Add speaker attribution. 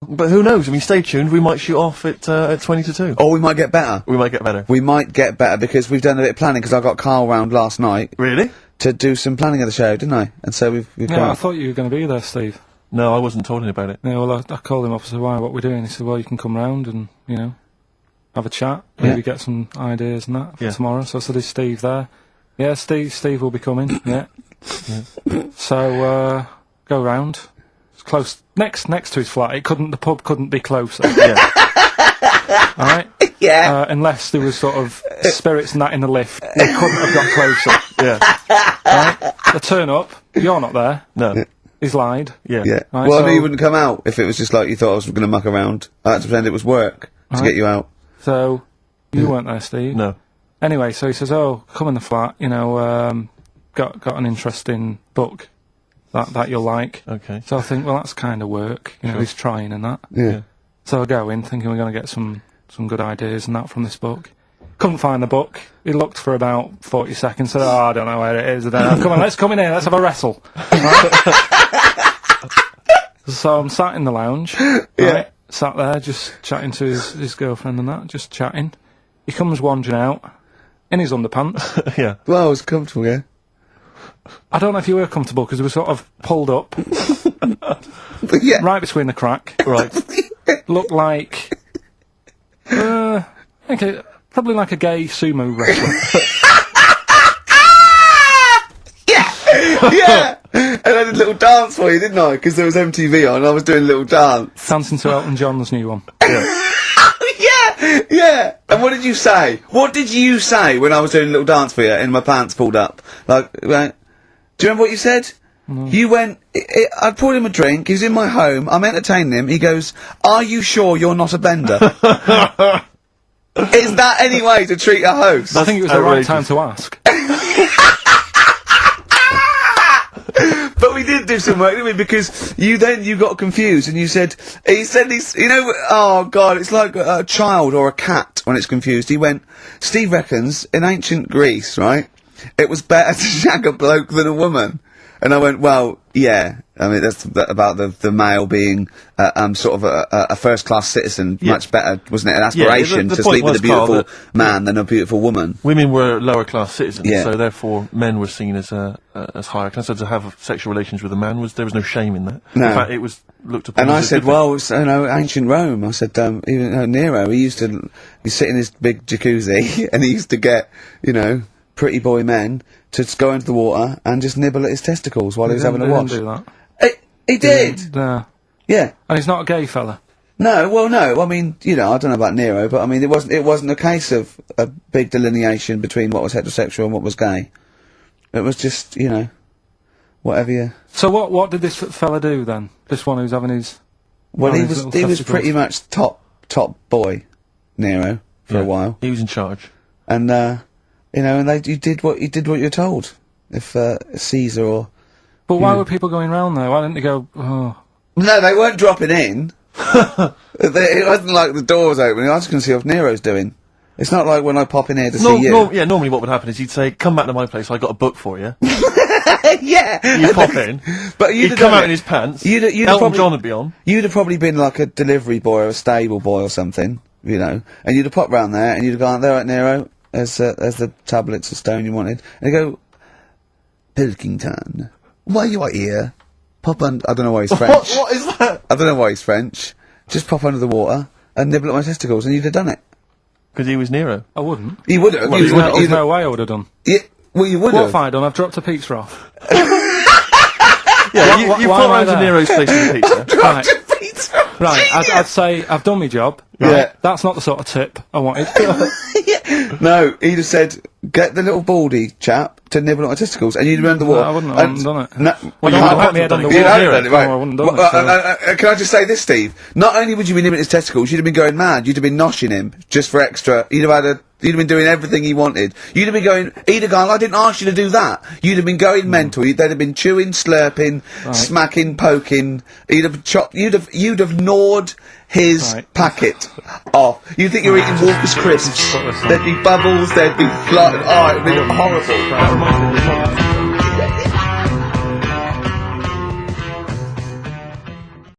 Speaker 1: But who knows? I mean, stay tuned. We might shoot off at 20 to 2.
Speaker 2: Or we might get better.
Speaker 1: We might get better.
Speaker 2: We might get better because we've done a bit of planning, because I got Karl round last night.
Speaker 1: Really?
Speaker 2: To do some planning of the show, didn't I? And so we've
Speaker 3: Yeah, I thought you were going to be there, Steve.
Speaker 1: No, I wasn't told about it.
Speaker 3: Yeah, well, I called him up and said, why, what we're doing? He said, well, you can come round and, you know, have a chat, maybe get some ideas and that for tomorrow. So I said, is Steve there? Yeah, Steve will be coming, yeah. So, go round. It's close, next to his flat. The pub couldn't be closer.
Speaker 1: Yeah.
Speaker 3: Alright?
Speaker 2: Yeah.
Speaker 3: Unless there was sort of spirits and that in the lift, they couldn't have got closer.
Speaker 1: Yeah.
Speaker 3: Right? I turn up, you're not there.
Speaker 1: No.
Speaker 3: He's lied.
Speaker 1: Yeah.
Speaker 2: Yeah.
Speaker 3: Right,
Speaker 2: Well, I
Speaker 3: so-
Speaker 2: knew you wouldn't come out if it was just like you thought I was going to muck around. I had to pretend it was work to get you out.
Speaker 3: So, you weren't there, Steve.
Speaker 1: No.
Speaker 3: Anyway, so he says, oh, come in the flat, you know, got an interesting book that you'll like.
Speaker 1: Okay.
Speaker 3: So I think, well, that's kind of work, you know, he's trying and that.
Speaker 2: Yeah.
Speaker 3: So I go in thinking we're going to get some good ideas and that from this book. Couldn't find the book. He looked for about 40 seconds, said, oh, I don't know where it is. And then, come on, let's come in here, let's have a wrestle. Right? So I'm sat in the lounge, right? Sat there, just chatting to his girlfriend and that, just chatting. He comes wandering out, in his underpants.
Speaker 1: Yeah.
Speaker 2: Well, I was comfortable, yeah.
Speaker 3: I don't know if you were comfortable, because we were sort of pulled up,
Speaker 2: But yeah.
Speaker 3: right between the crack.
Speaker 1: Right.
Speaker 3: Looked like, okay, probably like a gay sumo wrestler.
Speaker 2: Yeah! And I did a little dance for you, didn't I? Because there was MTV on, and I was doing a little dance.
Speaker 3: Dancing to Elton John's new one.
Speaker 2: Yeah! And what did you say? What did you say when I was doing a little dance for you and my pants pulled up? Like, right? Do you remember what you said?
Speaker 3: No.
Speaker 2: You went, I poured him a drink, he's in my home, I'm entertaining him, he goes, are you sure you're not a bender? Is that any way to treat a host?
Speaker 3: I think it was the right time to ask.
Speaker 2: But we did do some work, didn't we? Because you got confused and you said, you know, oh God, it's like a child or a cat when it's confused. He went, Steve reckons, in ancient Greece, right, it was better to shag a bloke than a woman. And I went, well, yeah. I mean, that's about the male being sort of a first-class citizen.
Speaker 1: Yeah.
Speaker 2: Much better, wasn't it? An aspiration
Speaker 1: the
Speaker 2: to
Speaker 1: point
Speaker 2: sleep with
Speaker 1: was,
Speaker 2: a beautiful
Speaker 1: Karl,
Speaker 2: man than a beautiful woman.
Speaker 1: Women were lower-class citizens,
Speaker 2: Yeah.
Speaker 1: so therefore men were seen as higher class. So to have sexual relations with a man there was no shame in that.
Speaker 2: No.
Speaker 1: In fact, it was looked upon.
Speaker 2: And I
Speaker 1: as a
Speaker 2: said,
Speaker 1: good thing.
Speaker 2: well, it's, you know, ancient Rome. I said, even Nero, he used to sit in his big jacuzzi and he used to get, you know, pretty boy men to just go into the water and just nibble at his testicles while he was having a wash.
Speaker 3: He didn't do that.
Speaker 2: He did.
Speaker 3: No.
Speaker 2: Yeah.
Speaker 3: And he's not a gay fella.
Speaker 2: No, well, no. I mean, you know, I don't know about Nero, but I mean, it wasn't a case of a big delineation between what was heterosexual and what was gay. It was just, you know, whatever you.
Speaker 3: So what did this fella do then? This one who's having his...
Speaker 2: Well,
Speaker 3: having
Speaker 2: he
Speaker 3: his
Speaker 2: was
Speaker 3: little
Speaker 2: pretty
Speaker 3: testicles?
Speaker 2: much top boy, Nero, for
Speaker 1: Yeah.
Speaker 2: a while,
Speaker 1: He was in charge.
Speaker 2: and you know, and you did what you were told. If Caesar or
Speaker 3: But why were people going round there? Why didn't they go, oh...
Speaker 2: no, they weren't dropping in. It wasn't like the door was opening. I just can see what Nero's doing. It's not like when I pop in here to see you.
Speaker 1: Normally what would happen is he'd say, come back to my place, I got a book for you.
Speaker 2: Yeah,
Speaker 1: You pop in,
Speaker 2: but
Speaker 1: he'd come out in his pants,
Speaker 2: You'd
Speaker 1: Elton
Speaker 2: probably,
Speaker 1: John would be on.
Speaker 2: You'd have probably been like a delivery boy or a stable boy or something, you know, and you'd have popped round there and you'd have gone, there right, Nero, as the tablets of stone you wanted, and you go, Pilkington, why you are here? Pop I don't know why he's French.
Speaker 1: What is that?
Speaker 2: I don't know why he's French. Just pop under the water and nibble at my testicles, and you'd have done it.
Speaker 1: Because he was Nero.
Speaker 3: I wouldn't.
Speaker 2: You would have.
Speaker 1: Well,
Speaker 2: you
Speaker 1: there's
Speaker 2: would-
Speaker 3: There's no way I would have done.
Speaker 2: Yeah, well, you would
Speaker 3: What
Speaker 2: have.
Speaker 3: have I done? I've dropped a pizza off.
Speaker 1: Yeah, you
Speaker 3: why
Speaker 1: pop
Speaker 3: am I
Speaker 1: round to
Speaker 3: there?
Speaker 1: Nero's place with a pizza.
Speaker 3: Right.
Speaker 2: Pizza.
Speaker 3: Right, I'd say I've done my job. Right?
Speaker 2: Yeah.
Speaker 3: That's not the sort of tip I wanted.
Speaker 2: No, he'd have said, get the little baldy chap to nibble at my testicles, and you'd have done the water.
Speaker 3: I wouldn't have done it.
Speaker 2: No,
Speaker 1: Well,
Speaker 3: I
Speaker 1: you
Speaker 3: don't
Speaker 1: have
Speaker 3: put my head
Speaker 1: done
Speaker 3: on
Speaker 1: it.
Speaker 3: the
Speaker 2: you
Speaker 3: wall.
Speaker 2: hadn't done it, right?
Speaker 3: No, I wouldn't have done
Speaker 2: Well,
Speaker 3: it,
Speaker 2: can I just say this, Steve? Not only would you be nibbling his testicles, you'd have been going mad. You'd have been noshing him just for extra. You'd have been doing everything he wanted. You'd have been going, he'd have gone, I didn't ask you to do that. You'd have been going mental. They'd have been chewing, slurping, smacking, poking. You'd have chopped, you'd have gnawed his packet off. You think you're eating Walker's crisps? There'd be bubbles, there'd be blood. Oh, it'd be horrible.